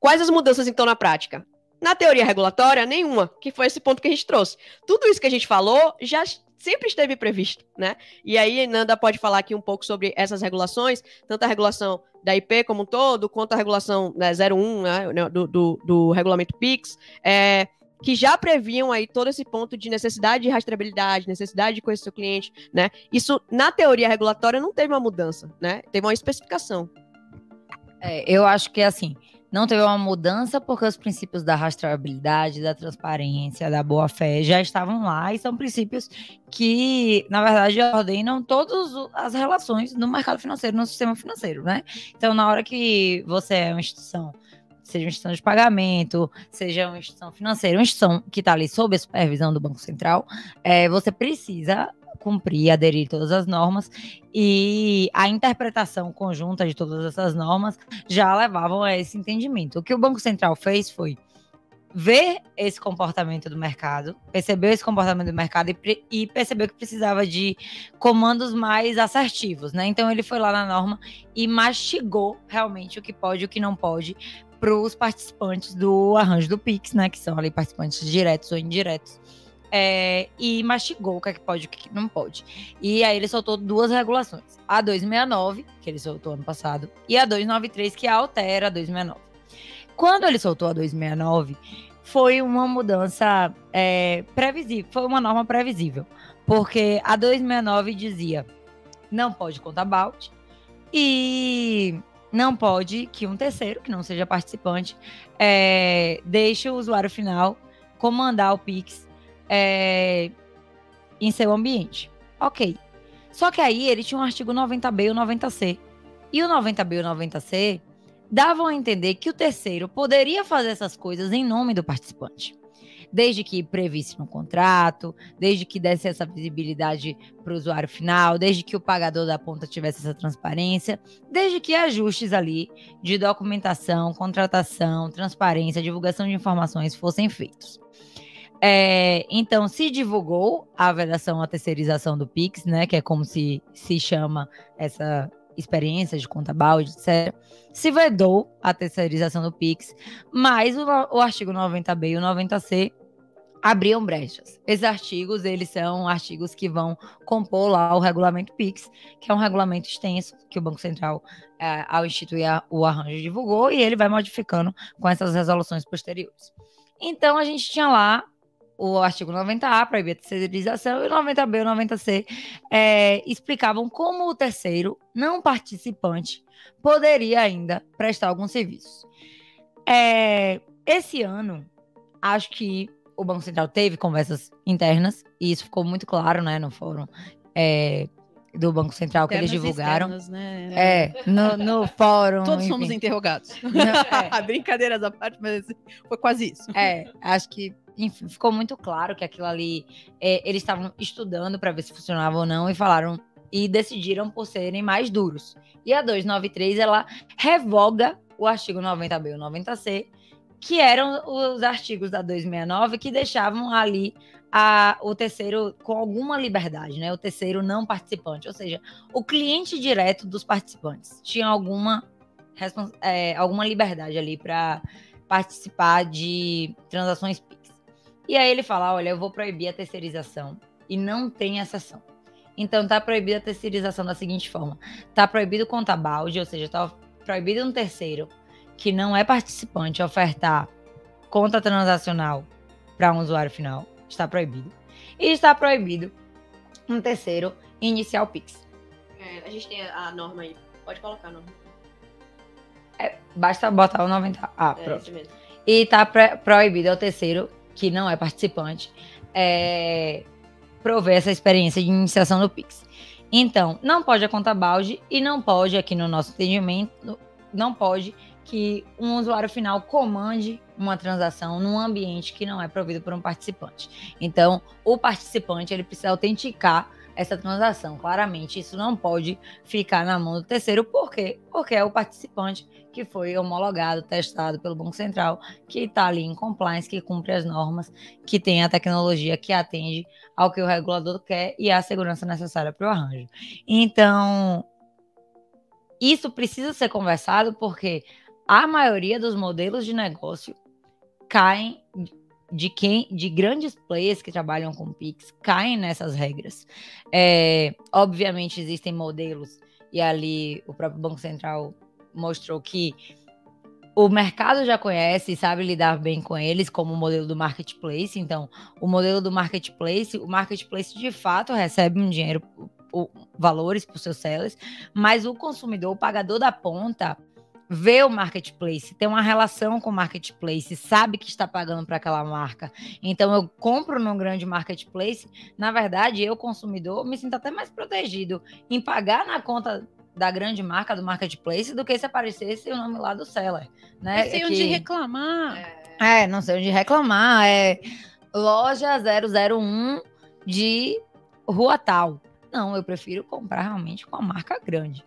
Quais as mudanças, então, na prática? Na teoria regulatória, nenhuma, que foi esse ponto que a gente trouxe. Tudo isso que a gente falou já sempre esteve previsto, né? E aí, Nanda pode falar aqui um pouco sobre essas regulações, tanto a regulação da IP como um todo, quanto a regulação, né, 01, né, do regulamento PIX, que já previam aí todo esse ponto de necessidade de rastreabilidade, necessidade de conhecer o cliente, né? Isso, na teoria regulatória, não teve uma mudança, né? Teve uma especificação. Eu acho que, assim, não teve uma mudança porque os princípios da rastreabilidade, da transparência, da boa-fé já estavam lá e são princípios que, na verdade, ordenam todas as relações no mercado financeiro, no sistema financeiro, né? Então, na hora que você é uma instituição, seja uma instituição de pagamento, seja uma instituição financeira, uma instituição que está ali sob a supervisão do Banco Central, você precisa cumprir, aderir todas as normas, e a interpretação conjunta de todas essas normas já levavam a esse entendimento. O que o Banco Central fez foi ver esse comportamento do mercado, percebeu esse comportamento do mercado e percebeu que precisava de comandos mais assertivos, né? Então ele foi lá na norma e mastigou realmente o que pode e o que não pode para os participantes do arranjo do PIX, né? Que são ali participantes diretos ou indiretos. E mastigou o que é que pode e o que não pode. E aí ele soltou duas regulações. A 269, que ele soltou ano passado, e a 293, que altera a 269. Quando ele soltou a 269, foi uma mudança previsível, foi uma norma previsível. Porque a 269 dizia, não pode conta balde, e não pode que um terceiro, que não seja participante, deixe o usuário final comandar o PIX em seu ambiente. Ok. Só que aí ele tinha um artigo 90B e o 90C. E o 90B e o 90C davam a entender que o terceiro poderia fazer essas coisas em nome do participante. Desde que previsse no contrato, desde que desse essa visibilidade para o usuário final, desde que o pagador da ponta tivesse essa transparência, desde que ajustes ali de documentação, contratação, transparência, divulgação de informações fossem feitos. Então, se divulgou a vedação à terceirização do PIX, né, que é como se chama essa experiência de conta balde, etc. Se vedou a terceirização do PIX, mas o artigo 90B e o 90C abriam brechas. Esses artigos, eles são artigos que vão compor lá o regulamento PIX, que é um regulamento extenso, que o Banco Central, ao instituir o arranjo, divulgou, e ele vai modificando com essas resoluções posteriores. Então, a gente tinha lá o artigo 90A, proibia a terceirização, e o 90B e o 90C explicavam como o terceiro, não participante, poderia ainda prestar alguns serviços. Esse ano, acho que o Banco Central teve conversas internas, e isso ficou muito claro, né, no fórum do Banco Central, que eles divulgaram. Externas, né? No fórum. Todos enfim. somos interrogados. Brincadeiras à parte, mas foi quase isso. Acho que, enfim, ficou muito claro que aquilo ali, eles estavam estudando para ver se funcionava ou não, e falaram, e decidiram por serem mais duros. E a 293, ela revoga o artigo 90B e o 90C, que eram os artigos da 269 que deixavam ali o terceiro com alguma liberdade, né? O terceiro não participante, ou seja, o cliente direto dos participantes tinha alguma liberdade ali para participar de transações PIX. E aí ele fala, olha, eu vou proibir a terceirização e não tem exceção. Então tá proibida a terceirização da seguinte forma: tá proibido conta balde, ou seja, tá proibido um terceiro que não é participante ofertar conta transacional para um usuário final, está proibido. E está proibido um terceiro iniciar o PIX. A gente tem a norma aí, pode colocar a norma. Basta botar o 90A, pronto. Isso mesmo. E está proibido ao terceiro, que não é participante, prover essa experiência de iniciação do PIX. Então, não pode a conta balde e não pode, aqui no nosso entendimento, não pode que um usuário final comande uma transação num ambiente que não é provido por um participante. Então, o participante ele precisa autenticar essa transação. Claramente, isso não pode ficar na mão do terceiro. Por quê? Porque é o participante que foi homologado, testado pelo Banco Central, que está ali em compliance, que cumpre as normas, que tem a tecnologia que atende ao que o regulador quer e a segurança necessária para o arranjo. Então, isso precisa ser conversado porque a maioria dos modelos de negócio caem de grandes players que trabalham com Pix, caem nessas regras. Obviamente existem modelos, e ali o próprio Banco Central mostrou que o mercado já conhece e sabe lidar bem com eles, como o modelo do marketplace. Então, o modelo do marketplace, o marketplace de fato recebe um dinheiro, valores para os seus sellers, mas o consumidor, o pagador da ponta, vê o marketplace, tem uma relação com o marketplace, sabe que está pagando para aquela marca. Então, eu compro num grande marketplace, na verdade, eu, consumidor, me sinto até mais protegido em pagar na conta da grande marca do marketplace do que se aparecesse o nome lá do seller, né? Não sei onde reclamar. Não sei onde reclamar. Loja 001 de rua tal. Não, eu prefiro comprar realmente com a marca grande.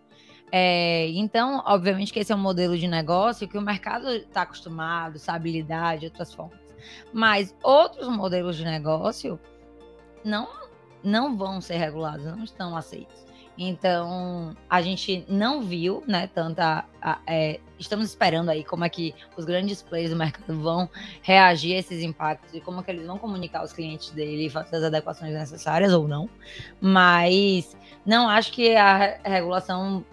Então, obviamente que esse é um modelo de negócio que o mercado está acostumado, sabe lidar de outras formas. Mas outros modelos de negócio não vão ser regulados, não estão aceitos. Então, a gente não viu, né, estamos esperando aí como é que os grandes players do mercado vão reagir a esses impactos e como é que eles vão comunicar aos clientes dele e fazer as adequações necessárias ou não. Mas não acho que a regulação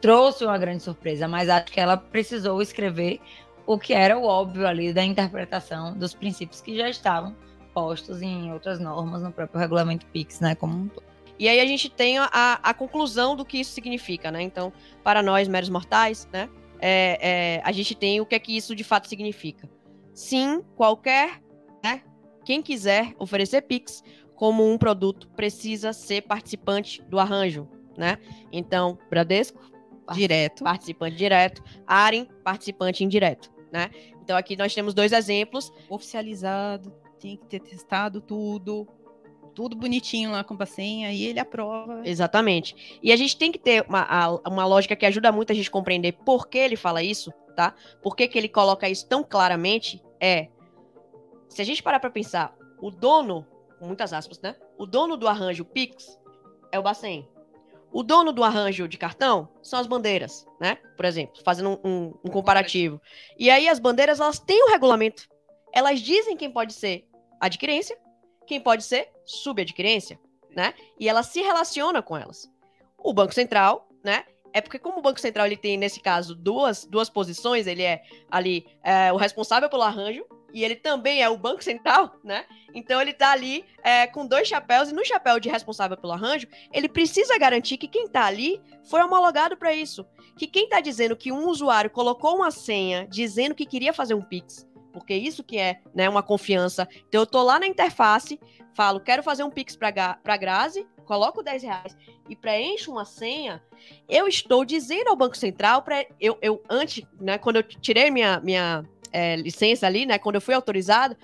trouxe uma grande surpresa, mas acho que ela precisou escrever o que era o óbvio ali da interpretação dos princípios que já estavam postos em outras normas no próprio regulamento Pix, né, como um todo. E aí a gente tem a conclusão do que isso significa, né? Então, para nós, meros mortais, né? A gente tem o que é que isso de fato significa. Sim, qualquer, né? Quem quiser oferecer Pix como um produto precisa ser participante do arranjo, né? Então, Bradesco, direto. Participante direto. Aren, participante indireto, né? Então, aqui nós temos 2 exemplos. Oficializado, tem que ter testado tudo bonitinho lá com a senha, e ele aprova. Exatamente. E a gente tem que ter uma lógica que ajuda muito a gente compreender por que ele fala isso, tá? Por que ele coloca isso tão claramente. Se a gente parar para pensar, o dono, com muitas aspas, né? O dono do arranjo Pix é o Bacen. O dono do arranjo de cartão são as bandeiras, né? Por exemplo, fazendo um comparativo. E aí as bandeiras, elas têm um regulamento. Elas dizem quem pode ser adquirência, quem pode ser subadquirência, né? E ela se relaciona com elas. O Banco Central, né? Porque como o Banco Central ele tem, nesse caso, duas posições, ele é ali o responsável pelo arranjo e ele também é o Banco Central, né? Então ele tá ali com 2 chapéus, e no chapéu de responsável pelo arranjo, ele precisa garantir que quem tá ali foi homologado para isso. Que quem tá dizendo que um usuário colocou uma senha dizendo que queria fazer um Pix, porque isso que é, né, uma confiança. Então eu tô lá na interface, falo, quero fazer um Pix para Grazi, coloco R$10 e preencho uma senha, eu estou dizendo ao Banco Central, antes, né, quando eu tirei minha licença ali, né, quando eu fui autorizado,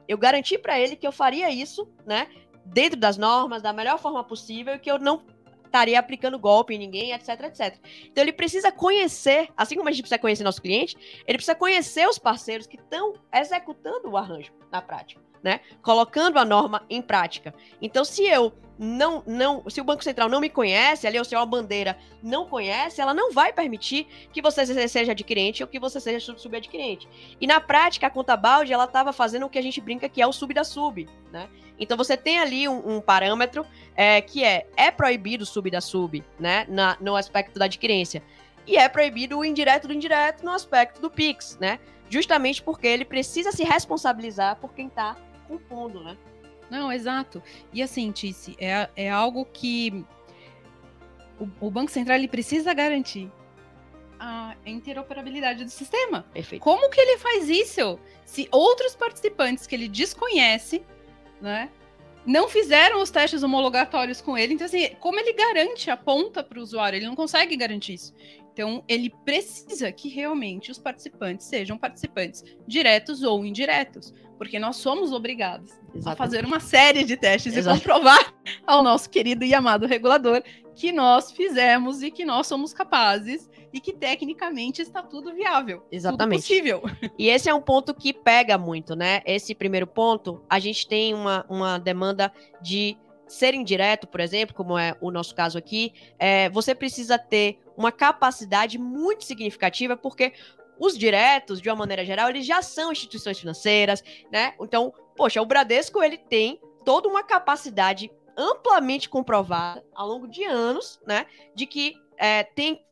eu garanti para ele que eu faria isso, né, dentro das normas, da melhor forma possível, e que eu não estaria aplicando golpe em ninguém, etc, etc. Então ele precisa conhecer, assim como a gente precisa conhecer nosso cliente, ele precisa conhecer os parceiros que estão executando o arranjo na prática, né? Colocando a norma em prática. Então, se eu se o Banco Central não me conhece, ali, ou se a bandeira não conhece, ela não vai permitir que você seja adquirente ou que você seja subadquirente. E na prática, a conta balde, ela estava fazendo o que a gente brinca que é o sub da sub, né? Então você tem ali um parâmetro que é proibido o sub da sub, né? No aspecto da adquirência. E é proibido o indireto do indireto no aspecto do Pix, né? Justamente porque ele precisa se responsabilizar por quem está compondo, né? Não, exato. E assim, Tice, é algo que o Banco Central ele precisa garantir a interoperabilidade do sistema. Perfeito. Como que ele faz isso? Se outros participantes que ele desconhece, né, não fizeram os testes homologatórios com ele, então assim, como ele garante a ponta para o usuário? Ele não consegue garantir isso. Então, ele precisa que realmente os participantes sejam participantes diretos ou indiretos, porque nós somos obrigados a fazer uma série de testes e comprovar ao nosso querido e amado regulador que nós fizemos e que nós somos capazes e que tecnicamente está tudo viável. Exatamente. Tudo possível. E esse é um ponto que pega muito, né? Esse primeiro ponto, a gente tem uma demanda de ser indireto, por exemplo, como é o nosso caso aqui, você precisa ter uma capacidade muito significativa, porque os diretos, de uma maneira geral, eles já são instituições financeiras, né? Então, poxa, o Bradesco, ele tem toda uma capacidade amplamente comprovada ao longo de anos, né? De que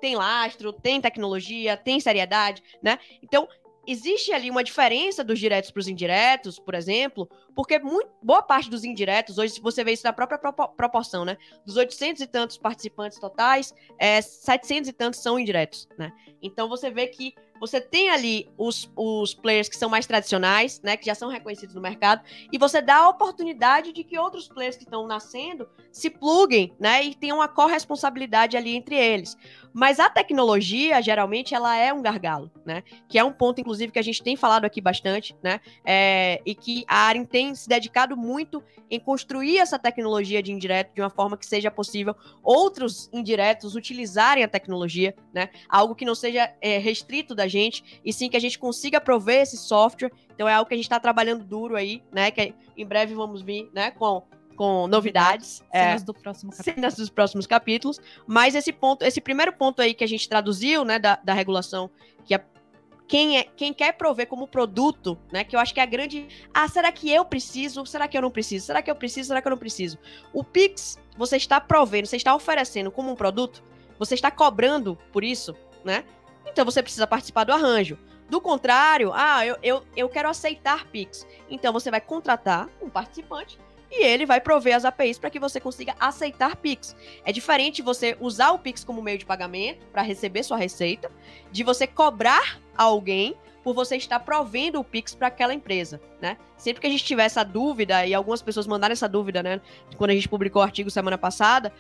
tem lastro, tem tecnologia, tem seriedade, né? Então, existe ali uma diferença dos diretos para os indiretos, por exemplo, porque boa parte dos indiretos, hoje você vê isso na própria proporção, né? Dos 800 e tantos participantes totais, 700 e tantos são indiretos, né? Então você vê que você tem ali os players que são mais tradicionais, né, que já são reconhecidos no mercado, e você dá a oportunidade de que outros players que estão nascendo se pluguem, né, e tenham uma corresponsabilidade ali entre eles. Mas a tecnologia, geralmente, ela é um gargalo, né, que é um ponto, inclusive, que a gente tem falado aqui bastante, né, e que a Arin tem se dedicado muito em construir essa tecnologia de indireto de uma forma que seja possível outros indiretos utilizarem a tecnologia, né, algo que não seja restrito da gente, e sim que a gente consiga prover esse software. Então é algo que a gente está trabalhando duro aí, né, que em breve vamos vir, né, com novidades. Cenas do próximo capítulo. Cenas dos próximos capítulos. Mas esse primeiro ponto aí que a gente traduziu, né, da regulação, que quem quer prover como produto, né, que eu acho que é a grande... será que eu preciso? Será que eu não preciso? Será que eu preciso? Será que eu não preciso? O Pix, você está provendo, você está oferecendo como um produto, você está cobrando por isso, né? Então você precisa participar do arranjo. Do contrário, eu quero aceitar Pix. Então você vai contratar um participante e ele vai prover as APIs para que você consiga aceitar Pix. É diferente você usar o Pix como meio de pagamento para receber sua receita, de você cobrar a alguém por você estar provendo o Pix para aquela empresa, né? Sempre que a gente tiver essa dúvida, e algumas pessoas mandaram essa dúvida, né? Quando a gente publicou o artigo semana passada,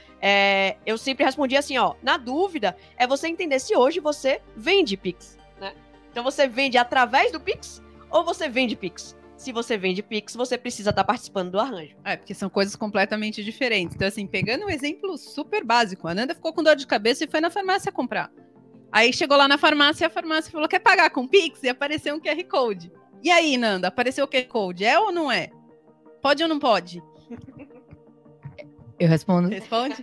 eu sempre respondi assim, na dúvida, é você entender se hoje você vende Pix, né? Então você vende através do Pix ou você vende Pix? Se você vende Pix, você precisa estar participando do arranjo. Porque são coisas completamente diferentes. Então, assim, pegando um exemplo super básico, a Nanda ficou com dor de cabeça e foi na farmácia comprar. Aí chegou lá na farmácia e a farmácia falou, quer pagar com Pix? E apareceu um QR Code. E aí, Nanda, apareceu o QR Code? É ou não é? Pode ou não pode? Eu respondo. Responde?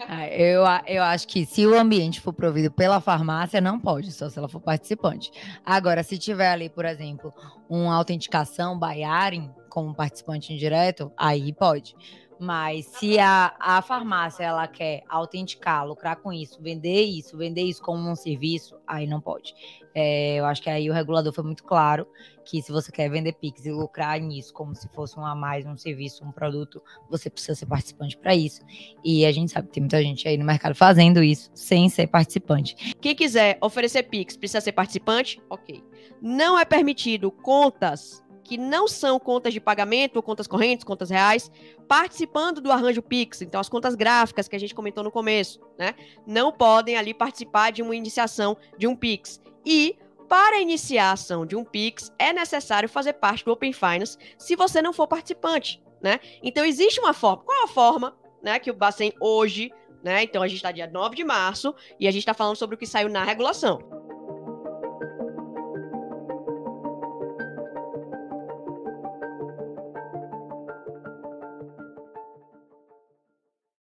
Eu acho que se o ambiente for provido pela farmácia, não pode, só se ela for participante. Agora, se tiver ali, por exemplo, uma autenticação by Arin como participante indireto, aí pode. Mas se a farmácia ela quer autenticar, lucrar com isso, vender isso como um serviço, aí não pode. Eu acho que aí o regulador foi muito claro que se você quer vender Pix e lucrar nisso como se fosse um a mais, um serviço, um produto, você precisa ser participante para isso. E a gente sabe que tem muita gente aí no mercado fazendo isso sem ser participante. Quem quiser oferecer Pix precisa ser participante? Ok. Não é permitido contas que não são contas de pagamento, ou contas correntes, contas reais, participando do arranjo Pix. Então, as contas gráficas que a gente comentou no começo, né? Não podem ali participar de uma iniciação de um Pix. E, para iniciar a ação de um Pix, é necessário fazer parte do Open Finance se você não for participante, né? Então, existe uma forma. Qual a forma, né, que o Bacen hoje, né? Então, a gente está dia 9 de março e a gente está falando sobre o que saiu na regulação.